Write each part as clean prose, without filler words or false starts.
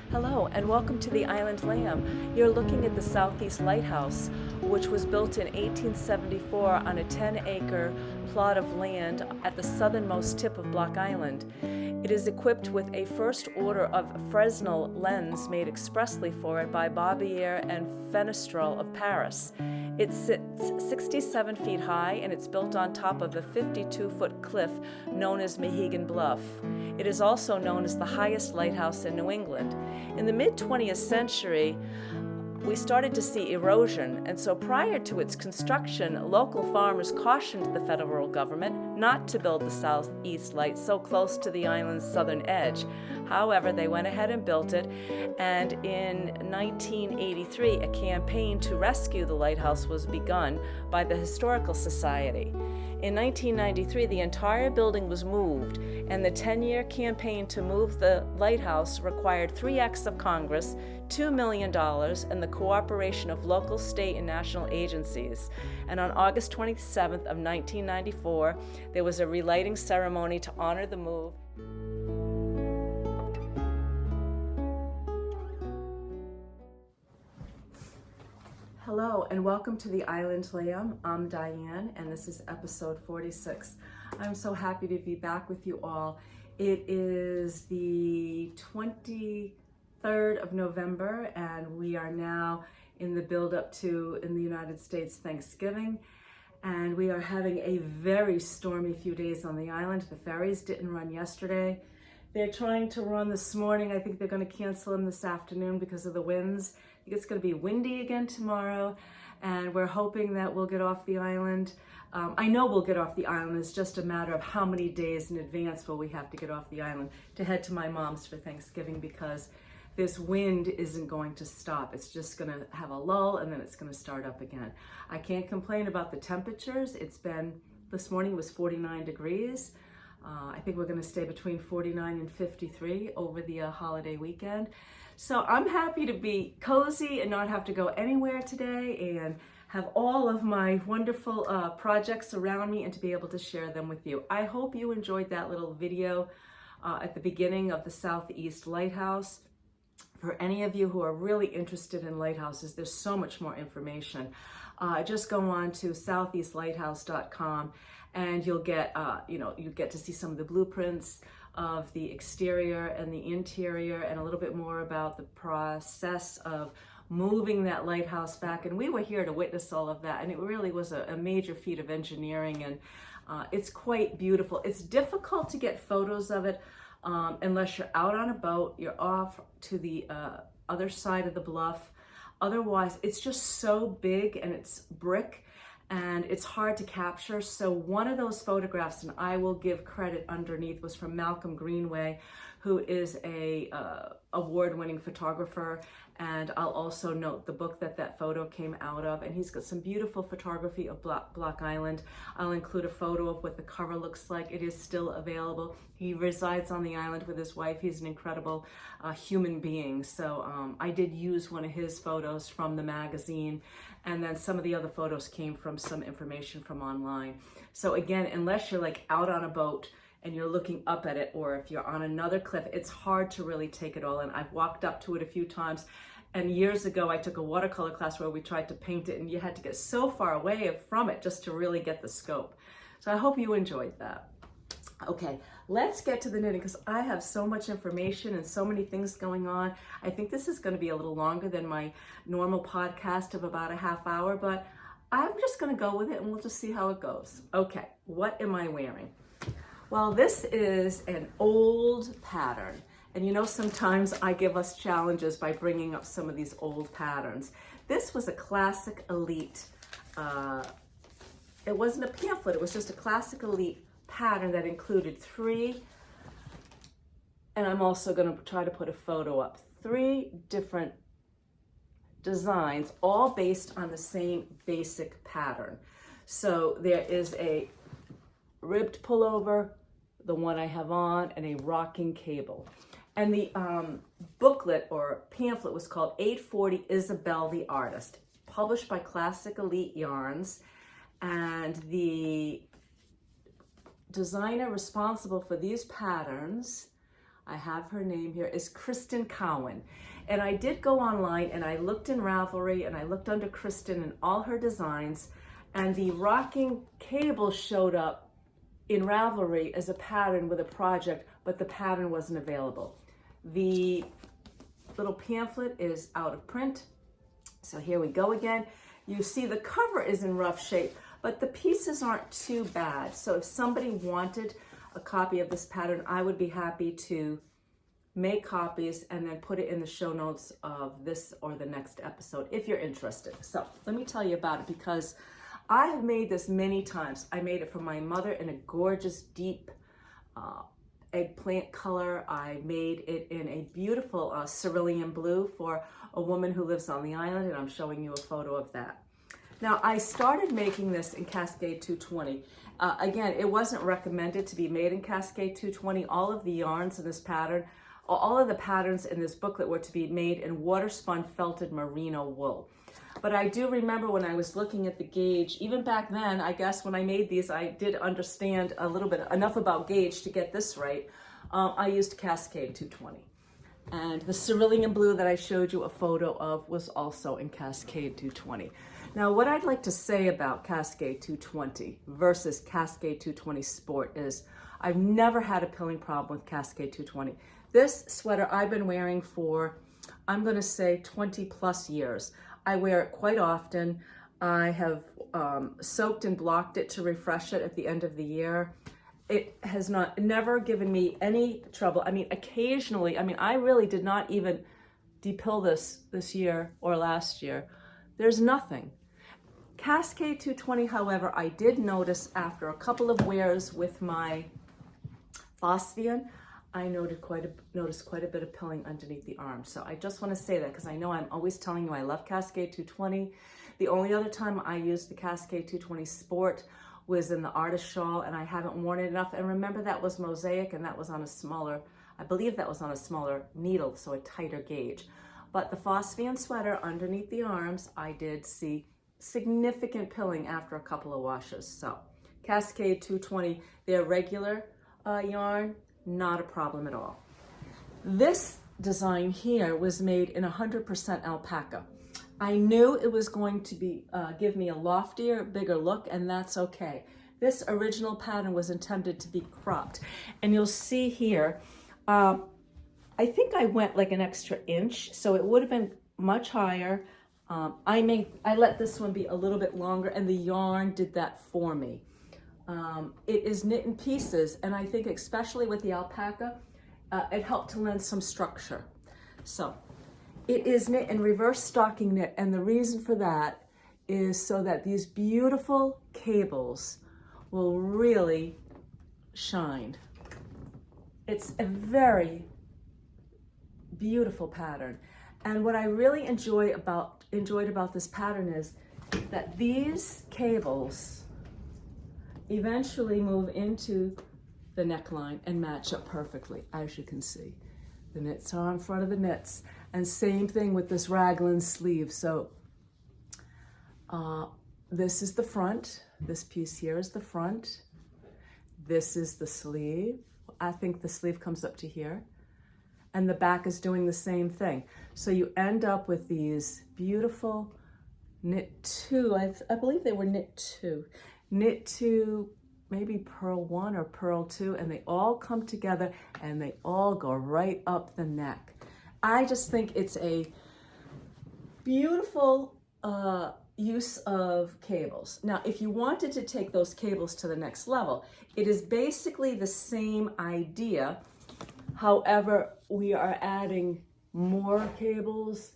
Hello and welcome to the Island Lamb. You're looking at the Southeast Lighthouse, which was built in 1874 on a 10-acre plot of land at the southernmost tip of Block Island. It is equipped with a first order of Fresnel lens made expressly for it by Barbier and Fenestrel of Paris. It sits 67 feet high and it's built on top of a 52-foot cliff known as Mohegan Bluff. It is also known as the highest lighthouse in New England. In the mid-20th century, we started to see erosion, and so prior to its construction, local farmers cautioned the federal government not to build the Southeast Light so close to the island's southern edge. However, they went ahead and built it, and in 1983, a campaign to rescue the lighthouse was begun by the Historical Society. In 1993, the entire building was moved, and the 10-year campaign to move the lighthouse required 3 acts of Congress, $2 million, and the cooperation of local, state, and national agencies. And on August 27th of 1994, there was a relighting ceremony to honor the move. Hello and welcome to the Island Lamb. I'm Diane and this is episode 46. I'm so happy to be back with you all. It is the 23rd of November and we are now in the build-up to, in the United States, Thanksgiving. And we are having a very stormy few days on the island. The ferries didn't run yesterday. They're trying to run this morning. I think they're going to cancel them this afternoon because of the winds. I think it's going to be windy again tomorrow, and we're hoping that we'll get off the island. I know we'll get off the island. It's just a matter of how many days in advance will we have to get off the island to head to my mom's for Thanksgiving, because this wind isn't going to stop. It's just going to have a lull and then it's going to start up again. I can't complain about the temperatures. It's been, this morning was 49 degrees. I think we're going to stay between 49 and 53 over the holiday weekend. So I'm happy to be cozy and not have to go anywhere today and have all of my wonderful projects around me and to be able to share them with you. I hope you enjoyed that little video at the beginning of the Southeast Lighthouse. For any of you who are really interested in lighthouses, there's so much more information. Just go on to southeastlighthouse.com and you'll get, you get to see some of the blueprints of the exterior and the interior and a little bit more about the process of moving that lighthouse back. And we were here to witness all of that, and it really was a major feat of engineering, and it's quite beautiful. It's difficult to get photos of it unless you're out on a boat, you're off to the other side of the bluff. Otherwise, it's just so big and it's brick and it's hard to capture. So one of those photographs, and I will give credit underneath, was from Malcolm Greenway, who is a award-winning photographer. And I'll also note the book that photo came out of, and he's got some beautiful photography of Block Island. I'll include a photo of what the cover looks like. It is still available. He resides on the island with his wife. He's an incredible human being. So I did use one of his photos from the magazine, and then some of the other photos came from some information from online. So again, unless you're like out on a boat and you're looking up at it, or if you're on another cliff, it's hard to really take it all in. I've walked up to it a few times, and years ago I took a watercolor class where we tried to paint it, and you had to get so far away from it just to really get the scope. So I hope you enjoyed that. Okay, let's get to the knitting, because I have so much information and so many things going on. I think this is going to be a little longer than my normal podcast of about a half hour, but I'm just going to go with it and we'll just see how it goes. Okay, what am I wearing? Well, this is an old pattern. And you know, sometimes I give us challenges by bringing up some of these old patterns. This was a classic elite. It wasn't a pamphlet, it was just a classic elite pattern that included 3, and I'm also going to try to put a photo up, 3 different designs, all based on the same basic pattern. So there is a ribbed pullover, the one I have on, and a rocking cable. And the booklet or pamphlet was called 840 Isabel the Artist, published by Classic Elite Yarns, and the designer responsible for these patterns I have her name here, is Kristen Cowan. And I did go online and I looked in Ravelry and I looked under Kristen and all her designs, and the rocking cable showed up in Ravelry as a pattern with a project, but the pattern wasn't available. The little pamphlet is out of print. So here we go again. You see the cover is in rough shape, but the pieces aren't too bad. So if somebody wanted a copy of this pattern, I would be happy to make copies and then put it in the show notes of this or the next episode if you're interested. So let me tell you about it, because I have made this many times. I made it for my mother in a gorgeous deep eggplant color. I made it in a beautiful cerulean blue for a woman who lives on the island, and I'm showing you a photo of that. Now, I started making this in Cascade 220. Again, it wasn't recommended to be made in Cascade 220. All of the yarns in this pattern, all of the patterns in this booklet were to be made in water spun felted merino wool. But I do remember when I was looking at the gauge, even back then, I guess when I made these, I did understand a little bit, enough about gauge to get this right. I used Cascade 220. And the cerulean blue that I showed you a photo of was also in Cascade 220. Now, what I'd like to say about Cascade 220 versus Cascade 220 Sport is I've never had a pilling problem with Cascade 220. This sweater I've been wearing for, I'm going to say 20 plus years. I wear it quite often. I have soaked and blocked it to refresh it at the end of the year. It has never given me any trouble. I mean, occasionally, I really did not even depill this year or last year. There's nothing. Cascade 220, however, I did notice after a couple of wears with my Phosphine, I noticed quite a bit of pilling underneath the arm. So I just want to say that because I know I'm always telling you I love Cascade 220. The only other time I used the Cascade 220 Sport was in the artist shawl, and I haven't worn it enough. And remember, that was mosaic, and that was on a smaller, I believe that was on a smaller needle, so a tighter gauge. But the Phosphine sweater underneath the arms, I did see significant pilling after a couple of washes. So Cascade 220, their regular yarn, not a problem at all. This design here was made in 100% alpaca. I knew it was going to be give me a loftier, bigger look, and that's okay. This original pattern was intended to be cropped. And you'll see here, I think I went like an extra inch, so it would have been much higher. I let this one be a little bit longer, and the yarn did that for me. It is knit in pieces, and I think especially with the alpaca, it helped to lend some structure. So it is knit in reverse stocking knit, and the reason for that is so that these beautiful cables will really shine. It's a very beautiful pattern. And what I really enjoyed about this pattern is that these cables eventually move into the neckline and match up perfectly, as you can see. The knits are in front of the knits, and same thing with this raglan sleeve. So this is the front. This piece here is the front. This is the sleeve. I think the sleeve comes up to here. And the back is doing the same thing. So you end up with these beautiful knit two, I believe they were knit two, maybe purl one or purl two, and they all come together and they all go right up the neck. I just think it's a beautiful use of cables. Now, if you wanted to take those cables to the next level, it is basically the same idea. However, we are adding more cables,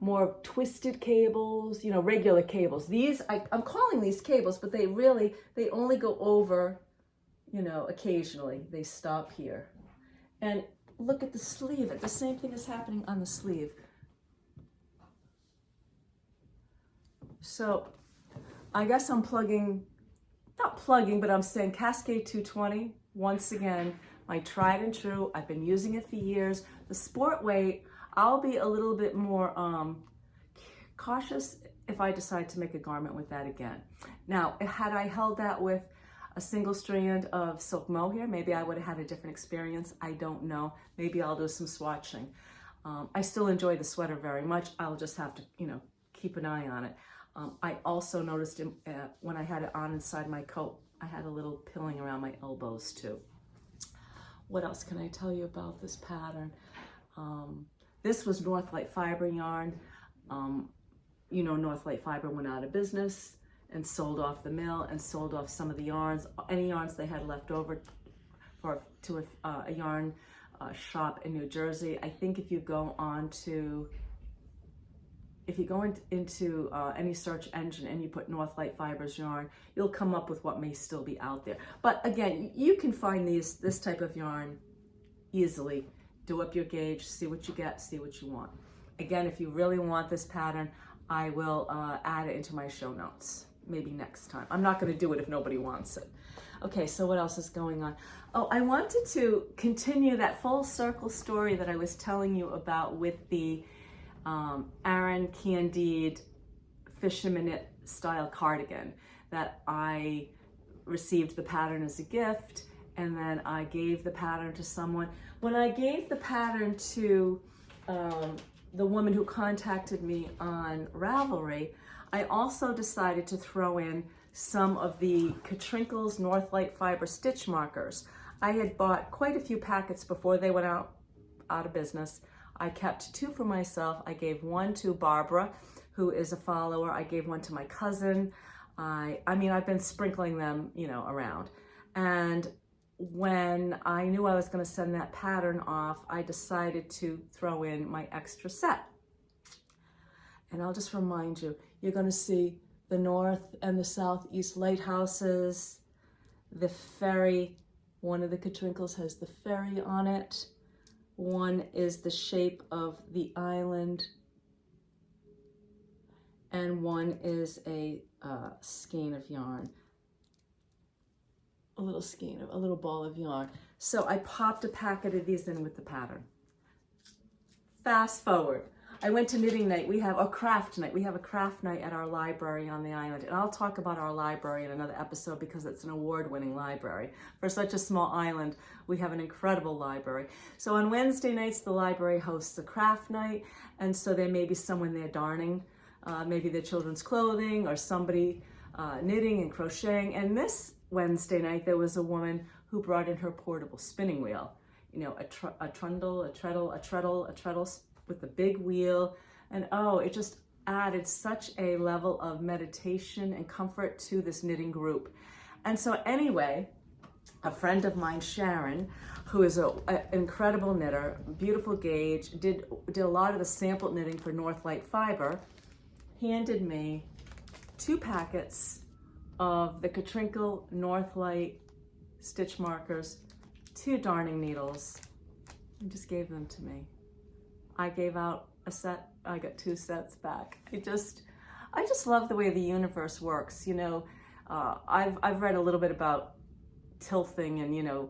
more twisted cables, regular cables. These, I'm calling these cables, but they only go over, occasionally. They stop here. And look at the sleeve. The same thing is happening on the sleeve. So I guess I'm not plugging, but I'm saying Cascade 220, once again, my tried and true. I've been using it for years. The sport weight, I'll be a little bit more cautious if I decide to make a garment with that again. Now, had I held that with a single strand of silk mohair. Maybe I would have had a different experience. I don't know. Maybe I'll do some swatching. I still enjoy the sweater very much. I'll just have to, keep an eye on it. I also noticed when I had it on inside my coat, I had a little pilling around my elbows too. What else can I tell you about this pattern? This was Northlight Fiber yarn. Northlight Fiber went out of business and sold off the mill and sold off some of the yarns, any yarns they had left over to a yarn shop in New Jersey. I think if you go into any search engine and you put Northlight Fibers yarn, you'll come up with what may still be out there. But again, you can find this type of yarn easily. Do up your gauge, see what you get, see what you want. Again, if you really want this pattern, I will add it into my show notes, maybe next time. I'm not gonna do it if nobody wants it. Okay, so what else is going on? Oh, I wanted to continue that full circle story that I was telling you about with the Aran Candide Fisherman Knit style cardigan that I received the pattern as a gift, and then I gave the pattern to someone. When I gave the pattern to the woman who contacted me on Ravelry, I also decided to throw in some of the Katrinkles Northlight Fiber stitch markers. I had bought quite a few packets before they went out of business. I kept 2 for myself. I gave 1 to Barbara, who is a follower. I gave 1 to my cousin. I've been sprinkling them, around. And when I knew I was going to send that pattern off, I decided to throw in my extra set. And I'll just remind you, you're going to see the North and the Southeast Lighthouses, the ferry. One of the Katrinkles has the ferry on it. One is the shape of the island, and one is a skein of yarn, a little ball of yarn. So I popped a packet of these in with the pattern. Fast forward. I went to knitting night. We have a craft night. We have a craft night at our library on the island. And I'll talk about our library in another episode because it's an award-winning library. For such a small island, we have an incredible library. So on Wednesday nights, the library hosts a craft night. And so there may be someone there darning, maybe their children's clothing, or somebody knitting and crocheting. And this Wednesday night, there was a woman who brought in her portable spinning wheel. A trundle, a treadle, with the big wheel, and it just added such a level of meditation and comfort to this knitting group. And so anyway, a friend of mine, Sharon, who is an incredible knitter, beautiful gauge, did a lot of the sample knitting for Northlight Fiber, handed me 2 packets of the Katrinkle Northlight stitch markers, 2 darning needles, and just gave them to me. I gave out a set, I got 2 sets back. I just love the way the universe works. I've read a little bit about tilthing, and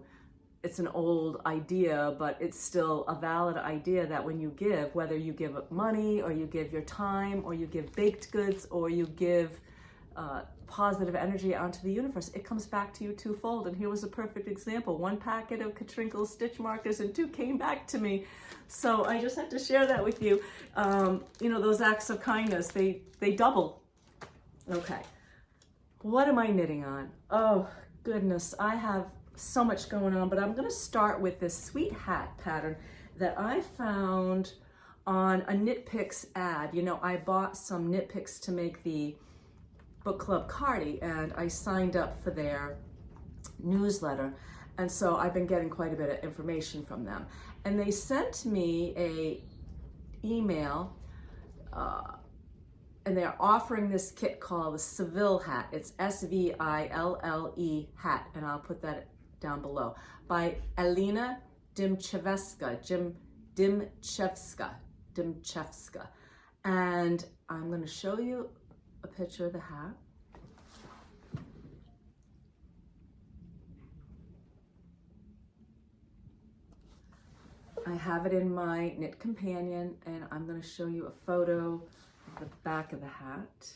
it's an old idea, but it's still a valid idea that when you give, whether you give up money or you give your time or you give baked goods or you give positive energy out into the universe, it comes back to you twofold. And here was a perfect example. 1 packet of Katrinkle stitch markers and 2 came back to me. So I just have to share that with you. Those acts of kindness, they double. Okay, what am I knitting on? Oh goodness, I have so much going on, but I'm gonna start with this sweet hat pattern that I found on a Knit Picks ad. I bought some Knit Picks to make the book club cardi, and I signed up for their newsletter, and so I've been getting quite a bit of information from them. And they sent me a email, and they're offering this kit called the Seville hat. It's S-V-I-L-L-E hat, and I'll put that down below, by Alina Dimchevska, and I'm going to show you a picture of the hat. I have it in my Knit Companion, and I'm going to show you a photo of the back of the hat.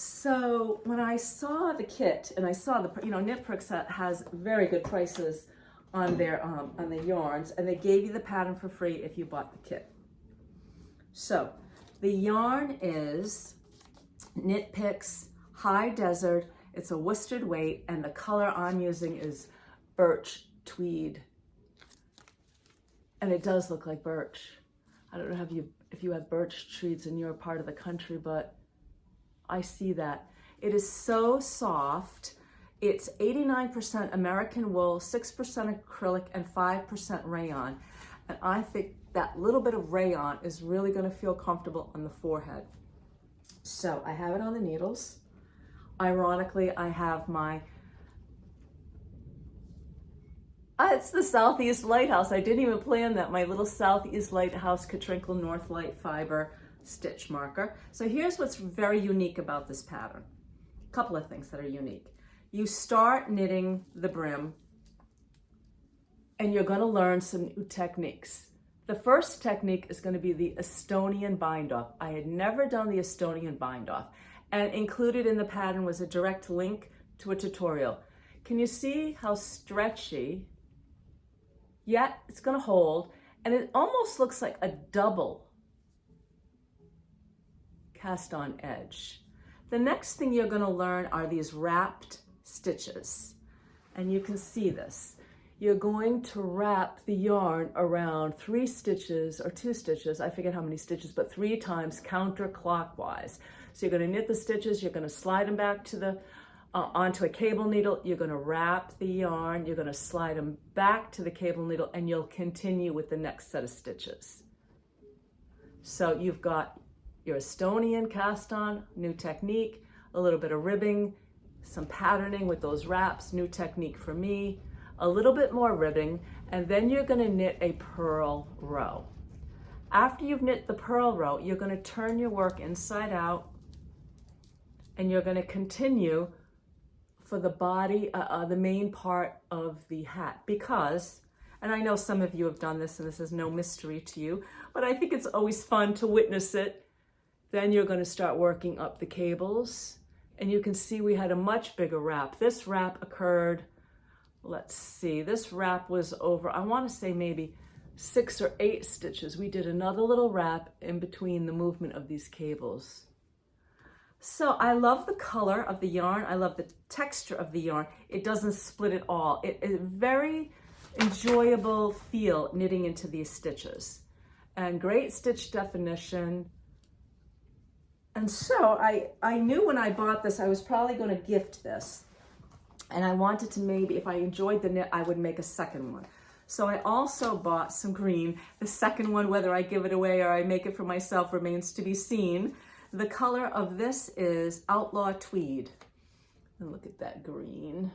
So when I saw the kit and I saw the, Knit Pricks has very good prices on their on the yarns, and they gave you the pattern for free if you bought the kit. So the yarn is Knit Picks High Desert. It's a worsted weight, and the color I'm using is birch tweed. And it does look like birch. I don't know if you have birch trees in your part of the country, but I see that. It is so soft. It's 89% American wool, 6% acrylic, and 5% rayon. And I think that little bit of rayon is really gonna feel comfortable on the forehead. So I have it on the needles. Ironically, I have my, it's the Southeast Lighthouse. I didn't even plan that. My little Southeast Lighthouse Katrinkle North Light Fiber stitch marker. So here's what's very unique about this pattern. A couple of things that are unique. You start knitting the brim and you're going to learn some new techniques. The first technique is going to be the Estonian bind off. I had never done the Estonian bind off, and included in the pattern was a direct link to a tutorial. Can you see how stretchy, yet it's going to hold, and it almost looks like a double cast on edge. The next thing you're going to learn are these wrapped stitches, and you can see this. You're going to wrap the yarn around 3 stitches or 2 stitches, I forget how many stitches, but 3 times counterclockwise. So you're going to knit the stitches, you're going to slide them back to the onto a cable needle, you're going to wrap the yarn, you're going to slide them back to the cable needle, and you'll continue with the next set of stitches. So you've got your Estonian cast on, new technique, a little bit of ribbing, some patterning with those wraps, new technique for me, a little bit more ribbing, and then you're going to knit a purl row. After you've knit the purl row, you're going to turn your work inside out, and you're going to continue for the body, the main part of the hat, because, and I know some of you have done this and this is no mystery to you, but I think it's always fun to witness it. Then you're going to start working up the cables, and you can see we had a much bigger wrap. This wrap occurred, let's see, this wrap was over, I want to say maybe 6 or 8 stitches. We did another little wrap in between the movement of these cables. So I love the color of the yarn. I love the texture of the yarn. It doesn't split at all. It is very enjoyable feel knitting into these stitches, and great stitch definition. And so I knew when I bought this, I was probably going to gift this. And I wanted to maybe, if I enjoyed the knit, I would make a second one. So I also bought some green. The second one, whether I give it away or I make it for myself, remains to be seen. The color of this is Outlaw Tweed. And look at that green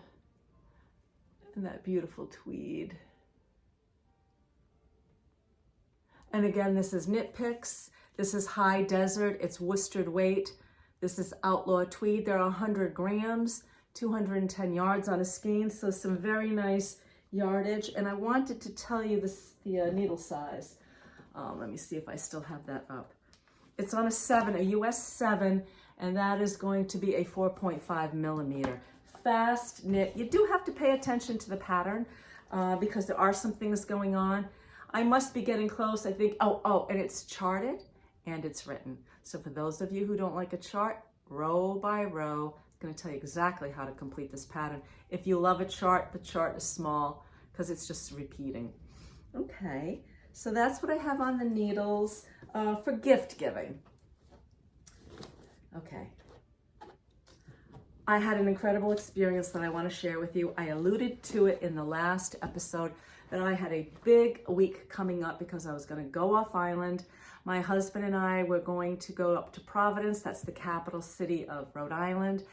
and that beautiful tweed. And again, this is Knit Picks. This is High Desert. It's worsted weight. This is Outlaw Tweed. There are 100 grams, 210 yards on a skein. So some very nice yardage. And I wanted to tell you this, the needle size. Let me see if I still have that up. It's on a 7, a US 7, and that is going to be a 4.5 millimeter. Fast knit. You do have to pay attention to the pattern because there are some things going on. I must be getting close, I think. Oh, and it's charted and it's written. So for those of you who don't like a chart, row by row, I'm going to tell you exactly how to complete this pattern. If you love a chart, the chart is small because it's just repeating. Okay, so that's what I have on the needles for gift giving. Okay. I had an incredible experience that I want to share with you. I alluded to it in the last episode that I had a big week coming up because I was going to go off island. My husband and I were going to go up to Providence, that's the capital city of Rhode Island,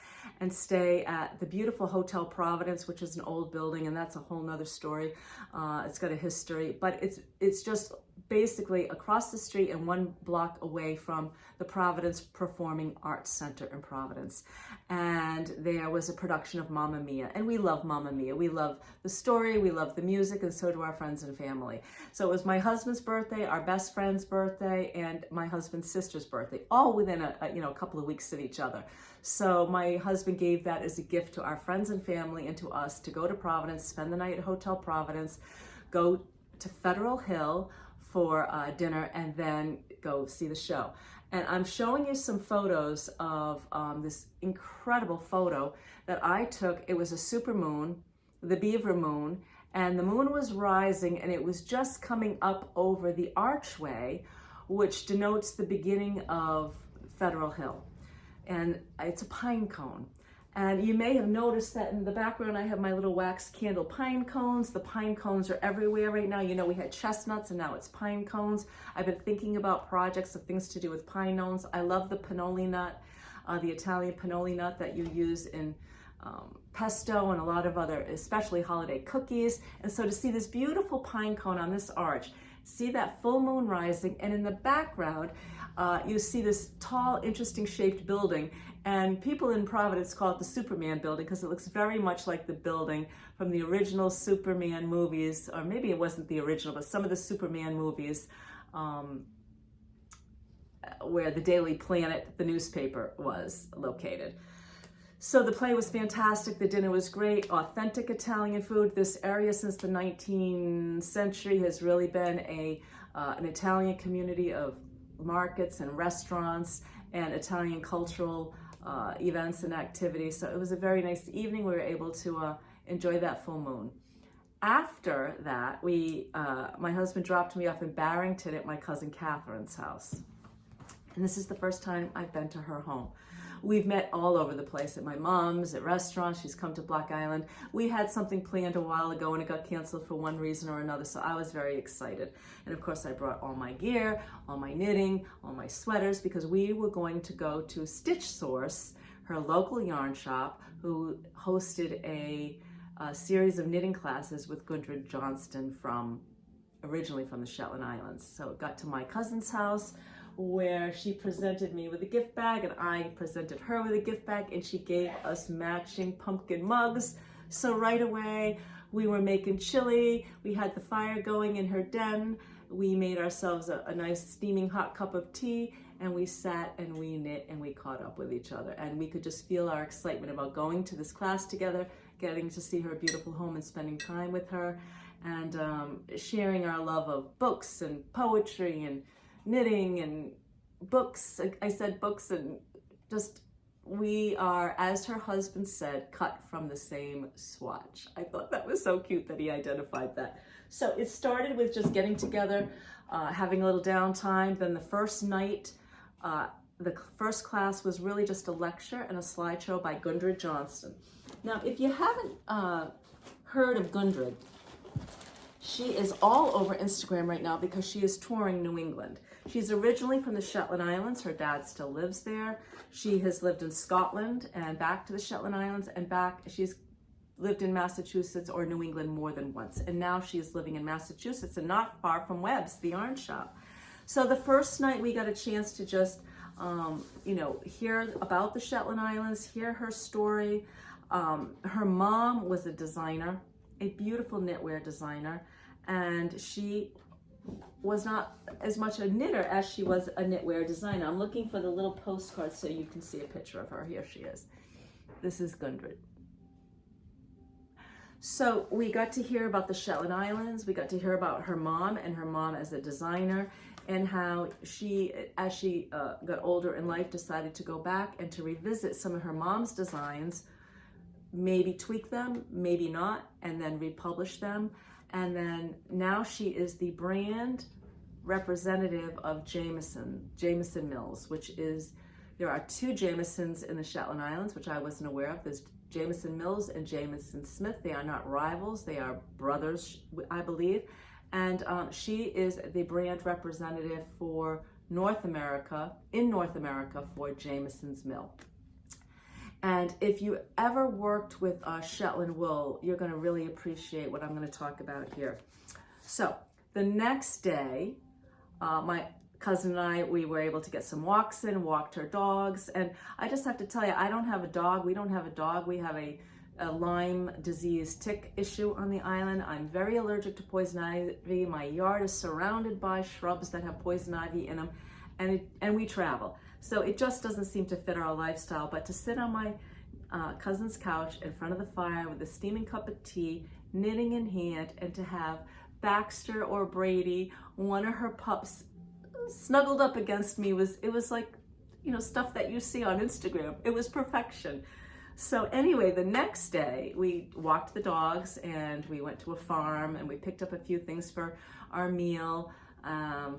and stay at the beautiful Hotel Providence, which is an old building, and that's a whole nother story. It's got a history, but it's just basically across the street and 1 block away from the Providence Performing Arts Center in Providence. And there was a production of Mamma Mia, and we love Mamma Mia. We love the story, we love the music, and so do our friends and family. So it was my husband's birthday, our best friend's birthday, and my husband's sister's birthday, all within a couple of weeks of each other. So my husband gave that as a gift to our friends and family and to us to go to Providence, spend the night at Hotel Providence, go to Federal Hill for dinner, and then go see the show. And I'm showing you some photos of this incredible photo that I took. It was a super moon, the beaver moon, and the moon was rising, and it was just coming up over the archway, which denotes the beginning of Federal Hill. And it's a pine cone. And you may have noticed that in the background I have my little wax candle pine cones. The pine cones are everywhere right now. You know, we had chestnuts and now it's pine cones. I've been thinking about projects of things to do with pine cones. I love the pinoli nut, the Italian pinoli nut that you use in pesto and a lot of other, especially holiday cookies. And so to see this beautiful pine cone on this arch, see that full moon rising, and in the background, you see this tall, interesting shaped building. And people in Providence call it the Superman building because it looks very much like the building from the original Superman movies, or maybe it wasn't the original, but some of the Superman movies where the Daily Planet, the newspaper, was located. So the play was fantastic. The dinner was great. Authentic Italian food. This area since the 19th century has really been an Italian community of markets and restaurants and Italian cultural events and activities. So it was a very nice evening. We were able to enjoy that full moon. After that, my husband dropped me off in Barrington at my cousin Catherine's house. And this is the first time I've been to her home. We've met all over the place, at my mom's, at restaurants. She's come to Black Island. We had something planned a while ago and it got canceled for one reason or another, so I was very excited. And of course I brought all my gear, all my knitting, all my sweaters, because we were going to go to Stitch Source, her local yarn shop, who hosted a series of knitting classes with Gudrun Johnston originally from the Shetland Islands. So it got to my cousin's house, where she presented me with a gift bag and I presented her with a gift bag, and she gave us matching pumpkin mugs. So right away we were making chili, we had the fire going in her den, we made ourselves a nice steaming hot cup of tea, and we sat and we knit and we caught up with each other, and we could just feel our excitement about going to this class together, getting to see her beautiful home and spending time with her, and sharing our love of books and poetry and knitting and books. I said books, and just, we are, as her husband said, cut from the same swatch. I thought that was so cute that he identified that. So it started with just getting together, having a little downtime. Then the first night, the first class was really just a lecture and a slideshow by Gudrun Johnston. Now, if you haven't heard of Gudrun, she is all over Instagram right now because she is touring New England. She's originally from the Shetland Islands. Her dad still lives there. She has lived in Scotland and back to the Shetland Islands and back. She's lived in Massachusetts or New England more than once. And now she is living in Massachusetts and not far from Webb's, the yarn shop. So the first night we got a chance to just, hear about the Shetland Islands, hear her story. Her mom was a designer, a beautiful knitwear designer, and she was not as much a knitter as she was a knitwear designer. I'm looking for the little postcard so you can see a picture of her. Here she is. This is Gudrun. So we got to hear about the Shetland Islands. We got to hear about her mom and her mom as a designer, and how she, as she got older in life, decided to go back and to revisit some of her mom's designs, maybe tweak them, maybe not, and then republish them. And then now she is the brand representative of Jameson Mills, which is, there are two Jamiesons in the Shetland Islands, which I wasn't aware of. There's Jameson Mills and Jameson Smith. They are not rivals, they are brothers, I believe. And she is the brand representative for North America for Jameson's Mill. And if you ever worked with Shetland wool, you're going to really appreciate what I'm going to talk about here. So the next day, my cousin and I, we were able to get some walks in, walked her dogs. And I just have to tell you, I don't have a dog. We don't have a dog. We have a Lyme disease tick issue on the island. I'm very allergic to poison ivy. My yard is surrounded by shrubs that have poison ivy in them, and we travel. So it just doesn't seem to fit our lifestyle. But to sit on my cousin's couch in front of the fire with a steaming cup of tea, knitting in hand, and to have Baxter or Brady, one of her pups, snuggled up against me, it was like, you know, stuff that you see on Instagram. It was perfection. So anyway, the next day we walked the dogs and we went to a farm and we picked up a few things for our meal. I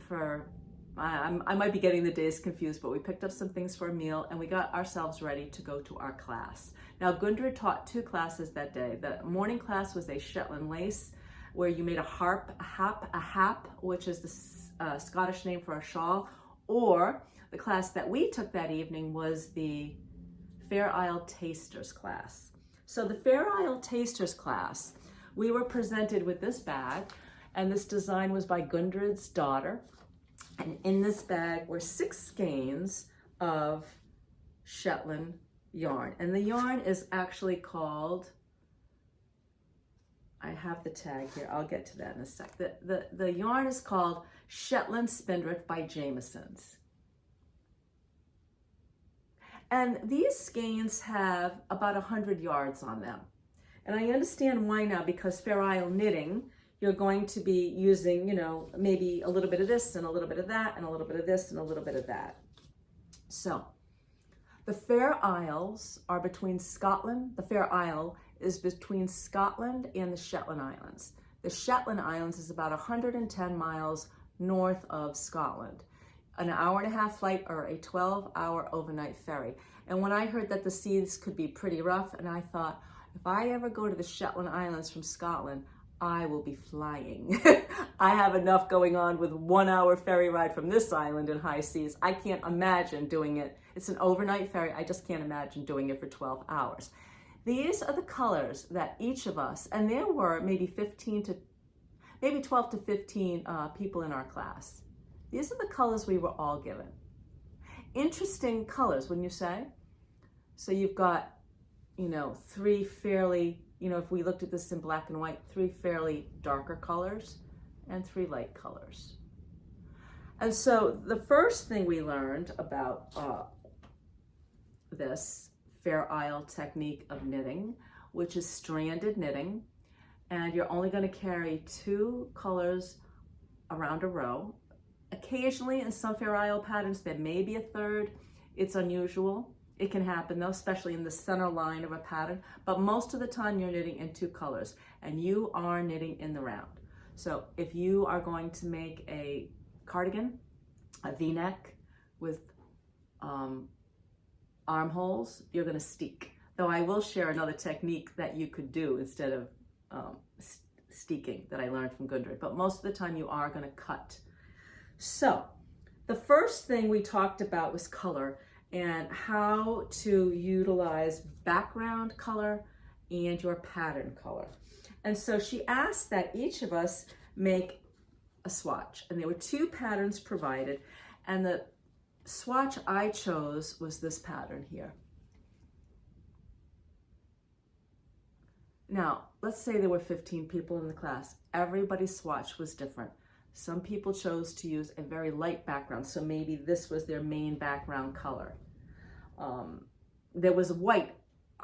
might be getting the days confused, but we picked up some things for a meal and we got ourselves ready to go to our class. Now, Gudrun taught 2 classes that day. The morning class was a Shetland lace, where you made a hap, which is the Scottish name for a shawl, or the class that we took that evening was the Fair Isle Tasters class. So the Fair Isle Tasters class, we were presented with this bag, and this design was by Gudrun's daughter. And in this bag were 6 skeins of Shetland yarn. And the yarn is actually called, I have the tag here, I'll get to that in a sec. The yarn is called Shetland Spindrift by Jameisons. And these skeins have about 100 yards on them. And I understand why now, because Fair Isle knitting, you're going to be using, you know, maybe a little bit of this and a little bit of that and a little bit of this and a little bit of that. So the Fair Isles are between Scotland. The Fair Isle is between Scotland and the Shetland Islands. The Shetland Islands is about 110 miles north of Scotland. An hour-and-a-half flight or a 12-hour overnight ferry. And when I heard that the seas could be pretty rough, and I thought, if I ever go to the Shetland Islands from Scotland, I will be flying. I have enough going on with 1-hour ferry ride from this island in high seas. I can't imagine doing it. It's an overnight ferry. I just can't imagine doing it for 12 hours. These are the colors that each of us, and there were maybe 12 to 15 people in our class. These are the colors we were all given. Interesting colors, wouldn't you say? So you've got, you know, 3 fairly, you know, if we looked at this in black and white, 3 fairly darker colors and 3 light colors. And so the first thing we learned about this Fair Isle technique of knitting, which is stranded knitting, and you're only going to carry 2 colors around a row. Occasionally in some Fair Isle patterns there may be a 3rd. It's unusual. It can happen though, especially in the center line of a pattern, but most of the time you're knitting in 2 colors and you are knitting in the round. So if you are going to make a cardigan, a V-neck with armholes, you're going to steek. Though I will share another technique that you could do instead of steeking that I learned from Gudrun, but most of the time you are going to cut. So the first thing we talked about was color and how to utilize background color and your pattern color. And so she asked that each of us make a swatch, and there were 2 patterns provided, and the swatch I chose was this pattern here. Now, let's say there were 15 people in the class. Everybody's swatch was different. Some people chose to use a very light background, so maybe this was their main background color. There was white.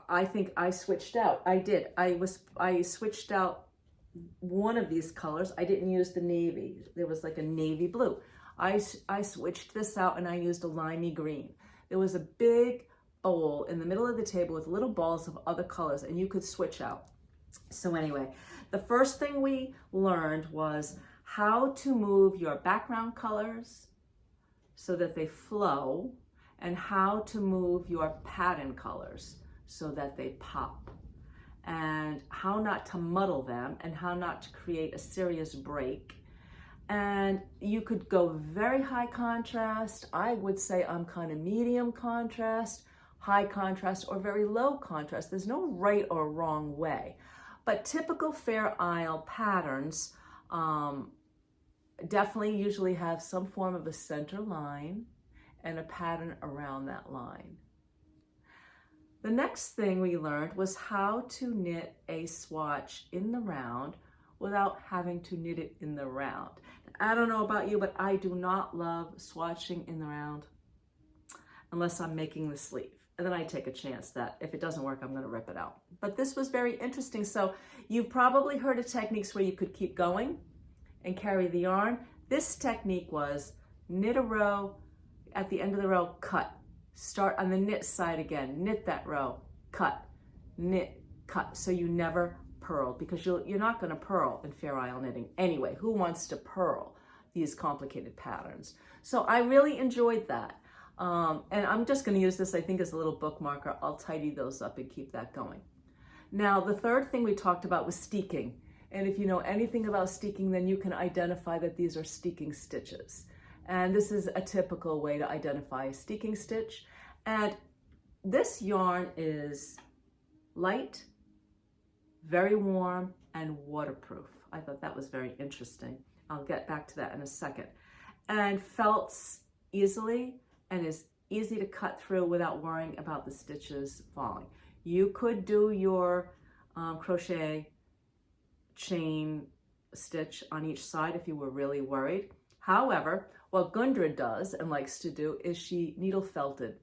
I think I switched out. I did. I switched out one of these colors. I didn't use the navy. There was like a navy blue. I switched this out and I used a limey green. There was a big bowl in the middle of the table with little balls of other colors, and you could switch out. So anyway, the first thing we learned was how to move your background colors so that they flow, and how to move your pattern colors so that they pop, and how not to muddle them, and how not to create a serious break. And you could go very high contrast. I would say I'm kind of medium contrast, high contrast, or very low contrast. There's no right or wrong way. But typical Fair Isle patterns definitely usually have some form of a center line and a pattern around that line. The next thing we learned was how to knit a swatch in the round without having to knit it in the round. I don't know about you, but I do not love swatching in the round unless I'm making the sleeve. And then I take a chance that if it doesn't work, I'm gonna rip it out. But this was very interesting. So you've probably heard of techniques where you could keep going and carry the yarn. This technique was knit a row, at the end of the row, cut. Start on the knit side again, knit that row, cut, knit, cut. So you never purl, because you're not gonna purl in Fair Isle knitting anyway. Who wants to purl these complicated patterns? So I really enjoyed that. And I'm just gonna use this, I think, as a little bookmarker. I'll tidy those up and keep that going. Now, the third thing we talked about was steeking. And if you know anything about steeking, then you can identify that these are steeking stitches. And this is a typical way to identify a steeking stitch. And this yarn is light, very warm, and waterproof. I thought that was very interesting. I'll get back to that in a second. And felts easily and is easy to cut through without worrying about the stitches falling. You could do your crochet chain stitch on each side if you were really worried. However, what Gudrun does and likes to do is she needle felted,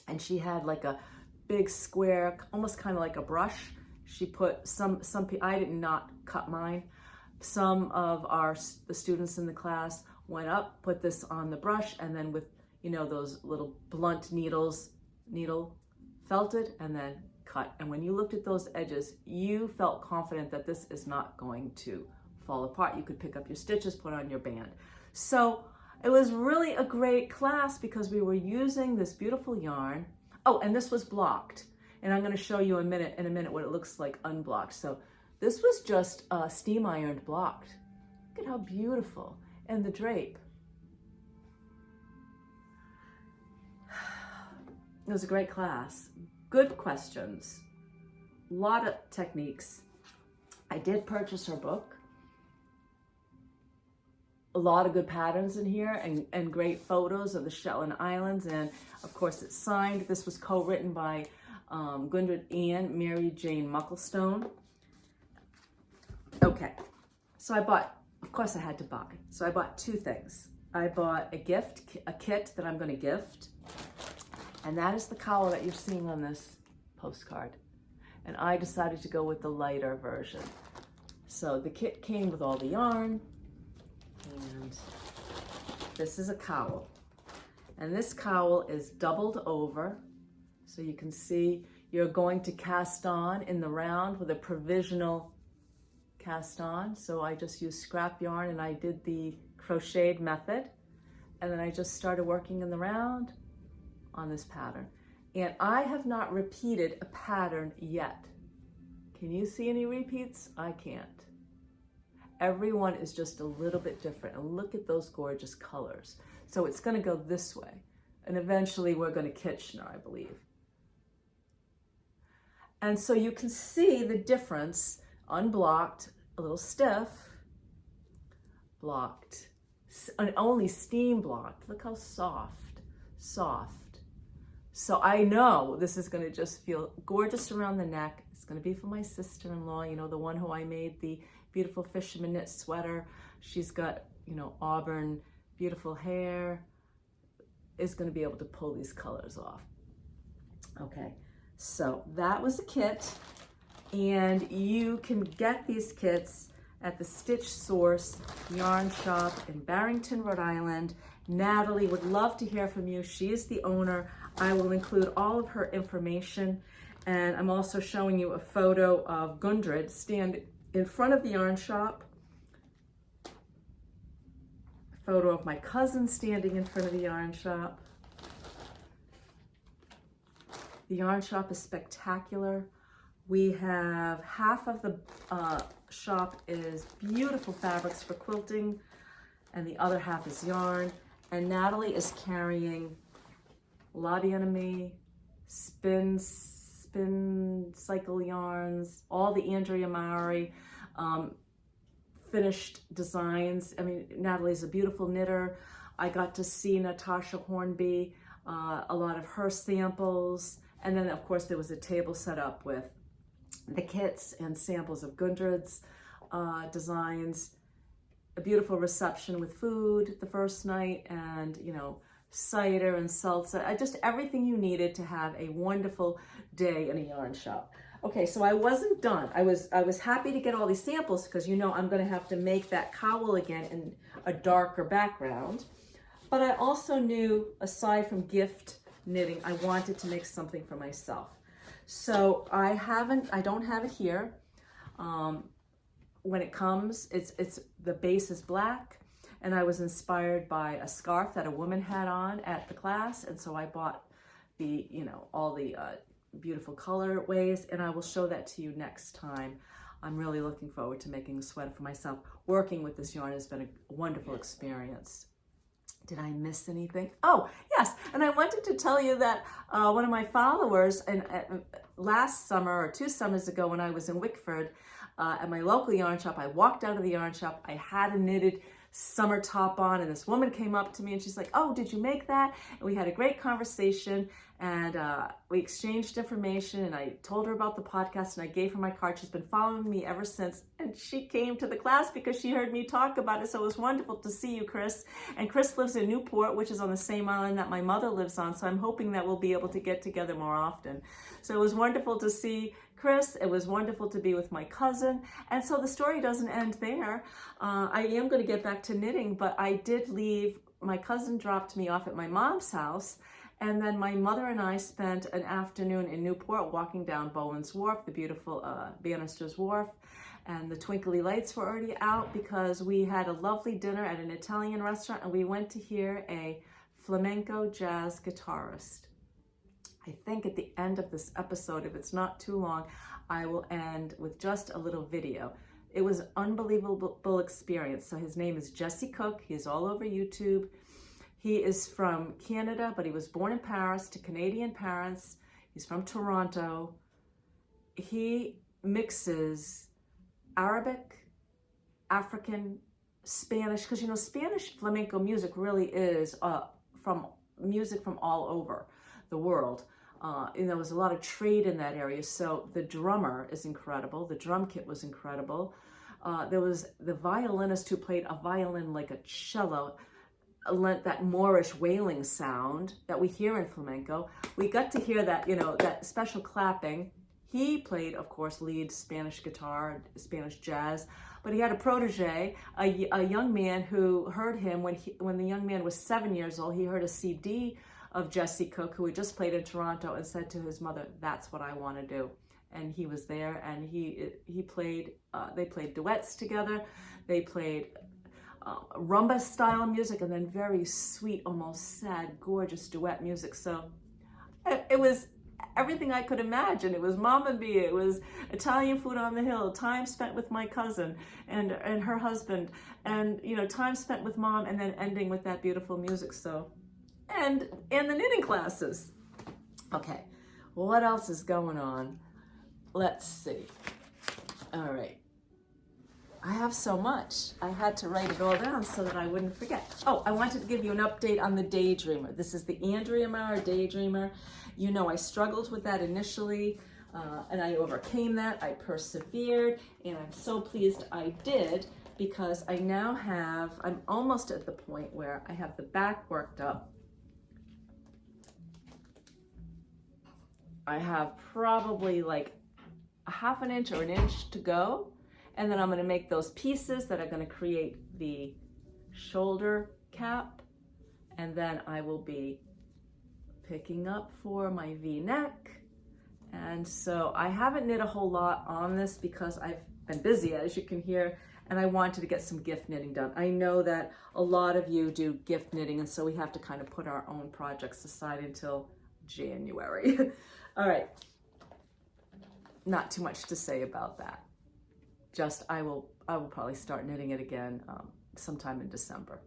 and she had like a big square, almost kind of like a brush. She put some I did not cut mine. Some of the students in the class went up, put this on the brush, and then with, you know, those little blunt needles, needle felted and then cut. And when you looked at those edges, you felt confident that this is not going to fall apart. You could pick up your stitches, put on your band. So it was really a great class because we were using this beautiful yarn. Oh, and this was blocked. And I'm going to show you in a minute what it looks like unblocked. So this was just steam ironed blocked. Look at how beautiful. And the drape. It was a great class. Good questions. A lot of techniques. I did purchase her book. A lot of good patterns in here and great photos of the Shetland Islands. And of course it's signed. This was co-written by Gudrun and Mary Jane Mucklestone. Okay, so I bought, of course I had to buy. So I bought two things. I bought a kit that I'm gonna gift. And that is the cowl that you're seeing on this postcard. And I decided to go with the lighter version. So the kit came with all the yarn, and this is a cowl. And this cowl is doubled over. So you can see you're going to cast on in the round with a provisional cast on. So I just used scrap yarn and I did the crocheted method. And then I just started working in the round on this pattern. And I have not repeated a pattern yet. Can you see any repeats? I can't. Everyone is just a little bit different. And look at those gorgeous colors. So it's gonna go this way. And eventually we're gonna Kitchener, I believe. And so you can see the difference, unblocked, a little stiff, blocked, and only steam blocked. Look how soft, soft. So I know this is gonna just feel gorgeous around the neck. It's gonna be for my sister-in-law, you know, the one who I made the beautiful fisherman knit sweater. She's got, you know, auburn, beautiful hair, is gonna be able to pull these colors off. Okay, so that was a kit, and you can get these kits at the Stitch Source Yarn Shop in Barrington, Rhode Island. Natalie would love to hear from you. She is the owner. I will include all of her information, and I'm also showing you a photo of Gudrun stand in front of the yarn shop. A photo of my cousin standing in front of the yarn shop. The yarn shop is spectacular. We have half of the shop is beautiful fabrics for quilting, and the other half is yarn. And Natalie is carrying La Bien-Aimée, spin cycle yarns, all the Andrea Mowry finished designs. I mean, Natalie's a beautiful knitter. I got to see Natasha Hornby, a lot of her samples. And then of course there was a table set up with the kits and samples of Gudrun's designs, a beautiful reception with food the first night, and you know, cider and salsa, just everything you needed to have a wonderful day in a yarn shop. Okay, so I wasn't done. I was happy to get all these samples because you know I'm going to have to make that cowl again in a darker background. But I also knew, aside from gift knitting, I wanted to make something for myself. So I don't have it here. When it comes, it's the base is black, and I was inspired by a scarf that a woman had on at the class, and so I bought the, you know, all the beautiful colorways, and I will show that to you next time. I'm really looking forward to making a sweater for myself. Working with this yarn has been a wonderful experience. Did I miss anything? Oh, yes, and I wanted to tell you that one of my followers, and last summer or 2 summers ago when I was in Wickford at my local yarn shop, I walked out of the yarn shop, I had a knitted summer top on, and this woman came up to me and she's like, oh, did you make that? And we had a great conversation, and we exchanged information, and I told her about the podcast, and I gave her my card. She's been following me ever since, and she came to the class because she heard me talk about it. So it was wonderful to see you, Chris. And Chris lives in Newport, which is on the same island that my mother lives on, so I'm hoping that we'll be able to get together more often. So it was wonderful to see Chris. It was wonderful to be with my cousin. And so the story doesn't end there. I am going to get back to knitting, but I did leave. My cousin dropped me off at my mom's house, and then my mother and I spent an afternoon in Newport walking down Bowen's Wharf, the beautiful Bannister's Wharf, and the twinkly lights were already out because we had a lovely dinner at an Italian restaurant, and we went to hear a flamenco jazz guitarist. I think at the end of this episode, if it's not too long, I will end with just a little video. It was an unbelievable experience. So his name is Jesse Cook. He's all over YouTube. He is from Canada, but he was born in Paris to Canadian parents. He's from Toronto. He mixes Arabic, African, Spanish, because you know, Spanish flamenco music really is from music from all over the world. And there was a lot of trade in that area. So the drummer is incredible. The drum kit was incredible. There was the violinist who played a violin like a cello, lent that Moorish wailing sound that we hear in flamenco. We got to hear that, you know, that special clapping. He played, of course, lead Spanish guitar, Spanish jazz, but he had a protege, a young man who heard him when the young man was 7 years old. He heard a CD of Jesse Cook, who had just played in Toronto, and said to his mother, that's what I want to do. And he was there, and he played, they played duets together. They played rumba style music, and then very sweet, almost sad, gorgeous duet music. So it was everything I could imagine. It was Mamma Mia, it was Italian food on the hill, time spent with my cousin and her husband, and you know, time spent with mom, and then ending with that beautiful music. So and the knitting classes. Okay, what else is going on? Let's see. All right. I have so much. I had to write it all down so that I wouldn't forget. Oh, I wanted to give you an update on the Daydreamer. This is the Andrea Mowry Daydreamer. You know, I struggled with that initially, and I overcame that. I persevered, and I'm so pleased I did, because I now have, I'm almost at the point where I have the back worked up. I have probably like a ½ inch or an inch to go. And then I'm going to make those pieces that are going to create the shoulder cap. And then I will be picking up for my V-neck. And so I haven't knit a whole lot on this because I've been busy, as you can hear, and I wanted to get some gift knitting done. I know that a lot of you do gift knitting, and so we have to kind of put our own projects aside until January. All right. Not too much to say about that. Just I will probably start knitting it again sometime in December.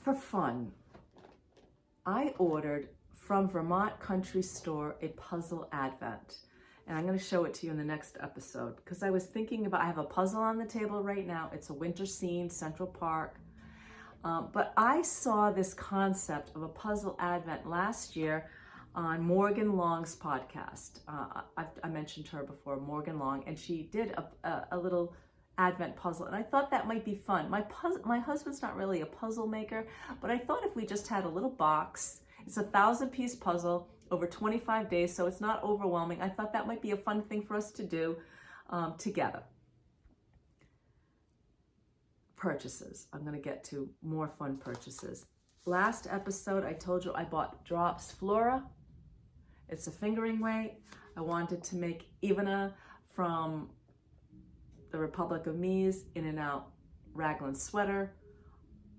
For fun, I ordered from Vermont Country Store a puzzle advent. And I'm going to show it to you in the next episode because I was thinking about, I have a puzzle on the table right now. It's a winter scene, Central Park. But I saw this concept of a puzzle advent last year on Morgan Long's podcast. I mentioned her before, Morgan Long, and she did a little advent puzzle, and I thought that might be fun. My husband's not really a puzzle maker, but I thought if we just had a little box, it's a 1,000-piece puzzle over 25 days, so it's not overwhelming. I thought that might be a fun thing for us to do together. Purchases. I'm going to get to more fun purchases. Last episode, I told you I bought Drops Flora. It's a fingering weight. I wanted to make Ivana from the Republic of Mies In and Out raglan sweater.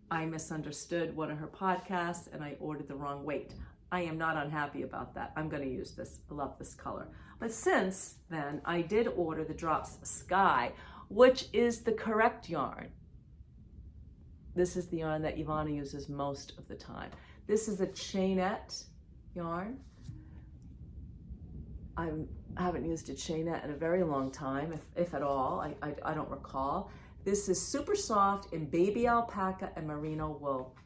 I misunderstood one of her podcasts and I ordered the wrong weight. I am not unhappy about that. I'm going to use this. I love this color. But since then, I did order the Drops Sky, which is the correct yarn. This is the yarn that Ivana uses most of the time. This is a chainette yarn. I haven't used a chainette in a very long time, if at all. I don't recall. This is super soft in baby alpaca and merino wool.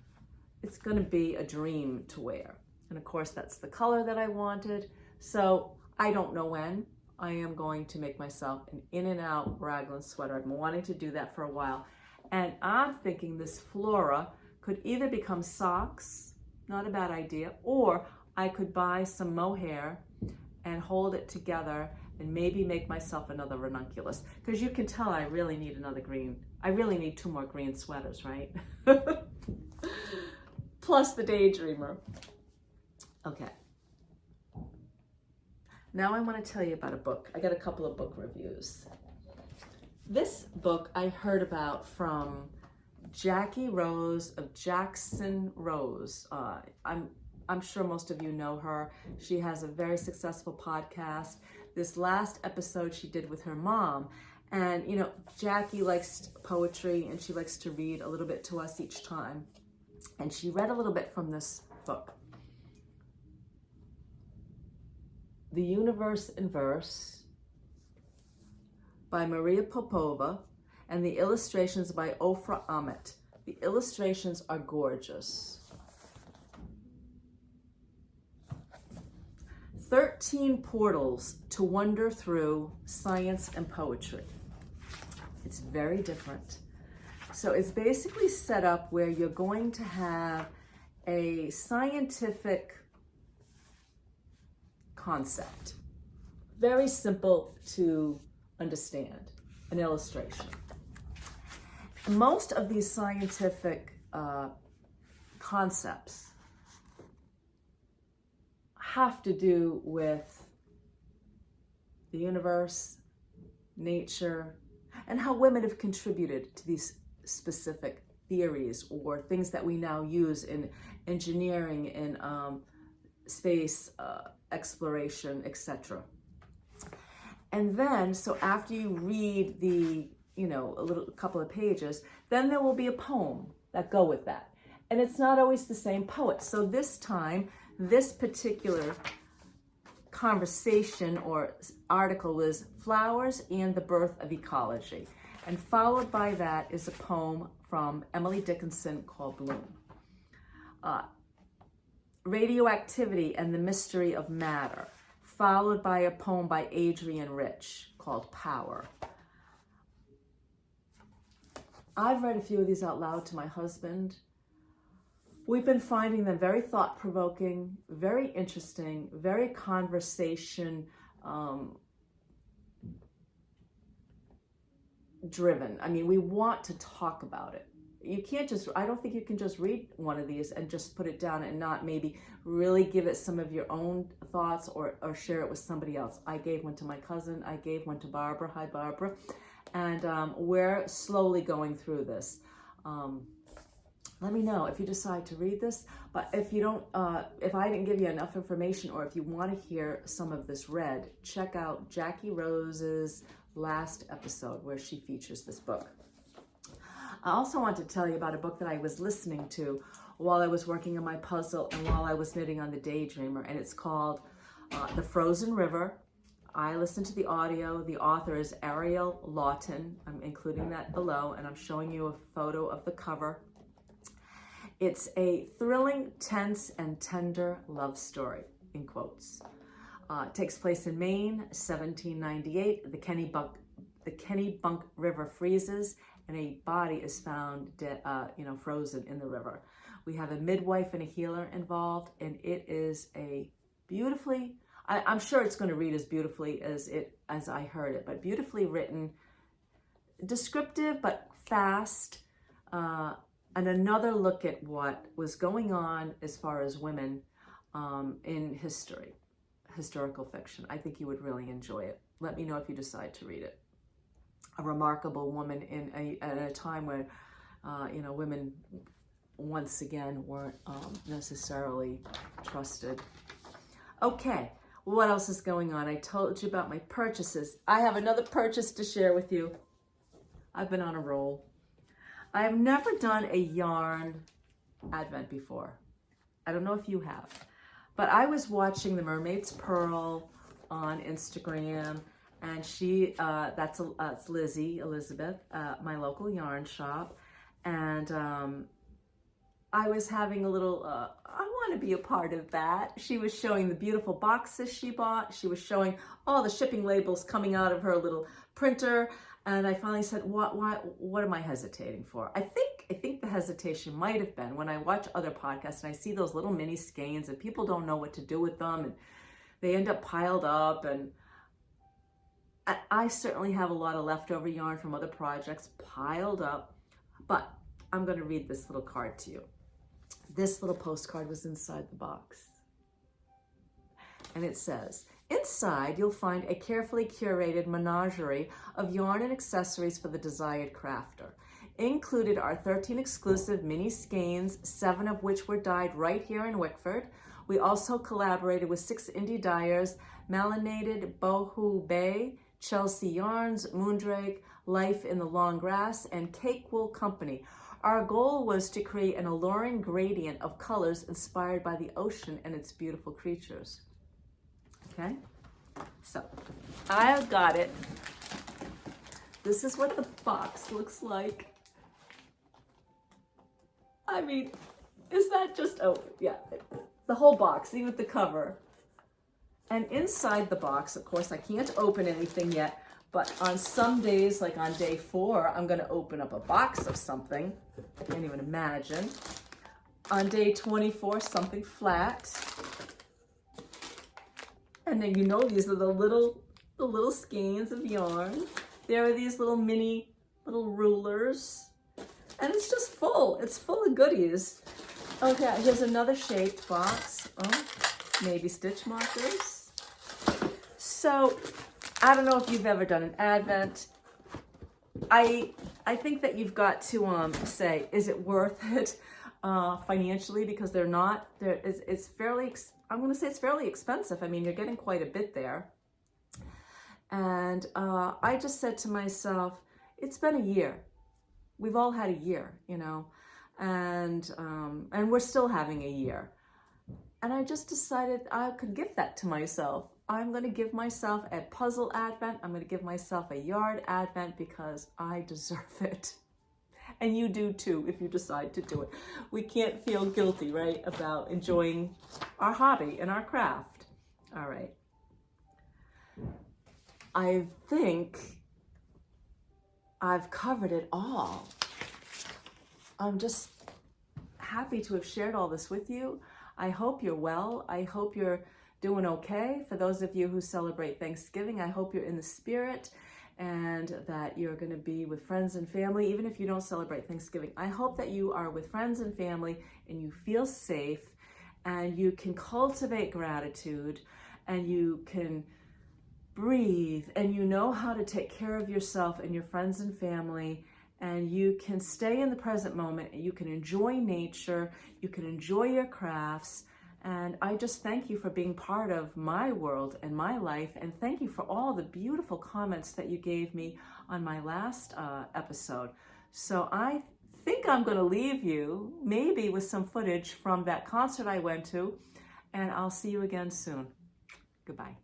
It's going to be a dream to wear. And of course, that's the color that I wanted. So I don't know when I am going to make myself an in and out raglan sweater. I've been wanting to do that for a while. And I'm thinking this Flora could either become socks, not a bad idea, or I could buy some mohair and hold it together and maybe make myself another ranunculus. Because you can tell I really need another green. I really need 2 more green sweaters, right? Plus the Daydreamer. Okay. Now I want to tell you about a book. I got a couple of book reviews. This book I heard about from Jackie Rose of Jackson Rose. I'm sure most of you know her. She has a very successful podcast. This last episode she did with her mom. And, you know, Jackie likes poetry and she likes to read a little bit to us each time. And she read a little bit from this book. The Universe in Verse by Maria Popova and the illustrations by Ofra Ahmet. The illustrations are gorgeous. 13 portals to wander through science and poetry. It's very different. So it's basically set up where you're going to have a scientific concept. Very simple to understand, an illustration. Most of these scientific concepts have to do with the universe, nature, and how women have contributed to these specific theories or things that we now use in engineering, in space exploration, etc. And then, so after you read the, a couple of pages, then there will be a poem that go with that. And it's not always the same poet. So this time, this particular conversation or article is Flowers and the Birth of Ecology. And followed by that is a poem from Emily Dickinson called Bloom. Radioactivity and the Mystery of Matter, followed by a poem by Adrienne Rich called Power. I've read a few of these out loud to my husband. We've been finding them very thought-provoking, very interesting, very conversation driven. I mean, we want to talk about it. You can't just, I don't think you can just read one of these and just put it down and not maybe really give it some of your own thoughts or share it with somebody else. I gave one to my cousin. I gave one to Barbara. Hi, Barbara. And we're slowly going through this. Let me know if you decide to read this. But if you don't, if I didn't give you enough information or if you want to hear some of this read, check out Jackie Rose's last episode where she features this book. I also want to tell you about a book that I was listening to while I was working on my puzzle and while I was knitting on the Daydreamer, and it's called The Frozen River. I listened to the audio. The author is Ariel Lawton. I'm including that below, and I'm showing you a photo of the cover. It's a thrilling, tense, and tender love story, in quotes. It takes place in Maine, 1798. The Kennebunk River freezes, and a body is found frozen in the river. We have a midwife and a healer involved, and it is a beautifully, I'm sure it's going to read as beautifully as I heard it, but beautifully written, descriptive but fast, and another look at what was going on as far as women in historical fiction. I think you would really enjoy it. Let me know if you decide to read it. A remarkable woman in a time when women once again weren't necessarily trusted. Okay, what else is going on? I told you about my purchases. I have another purchase to share with you. I've been on a roll. I have never done a yarn advent before. I don't know if you have, but I was watching the Mermaid's Pearl on Instagram, and that's Lizzie, Elizabeth, my local yarn shop, and I was having a little, I want to be a part of that. She was showing the beautiful boxes she bought. She was showing all the shipping labels coming out of her little printer. And I finally said, what am I hesitating for? I think the hesitation might have been when I watch other podcasts and I see those little mini skeins and people don't know what to do with them and they end up piled up. And I certainly have a lot of leftover yarn from other projects piled up, but I'm going to read this little card to you. This little postcard was inside the box. And it says, inside you'll find a carefully curated menagerie of yarn and accessories for the desired crafter. Included are 13 exclusive mini skeins, 7 of which were dyed right here in Wickford. We also collaborated with 6 indie dyers, Malinated Bohu Bay, Chelsea Yarns, Moondrake, Life in the Long Grass, and Cake Wool Company. Our goal was to create an alluring gradient of colors inspired by the ocean and its beautiful creatures. Okay, so I've got it. This is what the box looks like. I mean, is that just, oh yeah, the whole box, even with the cover. And inside the box, of course, I can't open anything yet, but on some days, like on day 4, I'm gonna open up a box of something. I can't even imagine. On day 24, something flat. And then these are the little skeins of yarn. There are these little mini rulers. And it's just full. It's full of goodies. Okay, here's another shaped box. Oh, maybe stitch markers. So, I don't know if you've ever done an advent. I think that you've got to say, is it worth it financially? Because they're not. It's fairly. I'm going to say it's fairly expensive. I mean, you're getting quite a bit there. And I just said to myself, it's been a year. We've all had a year, and we're still having a year. And I just decided I could give that to myself. I'm going to give myself a puzzle advent. I'm going to give myself a yard advent because I deserve it. And you do too if you decide to do it. We can't feel guilty, right, about enjoying our hobby and our craft. All right. I think I've covered it all. I'm just happy to have shared all this with you. I hope you're well. I hope you're doing okay. For those of you who celebrate Thanksgiving, I hope you're in the spirit and that you're going to be with friends and family. Even if you don't celebrate Thanksgiving, I hope that you are with friends and family and you feel safe and you can cultivate gratitude and you can breathe and you know how to take care of yourself and your friends and family, and you can stay in the present moment and you can enjoy nature, you can enjoy your crafts. And I just thank you for being part of my world and my life, and thank you for all the beautiful comments that you gave me on my last episode. So I think I'm going to leave you maybe with some footage from that concert I went to, and I'll see you again soon. Goodbye.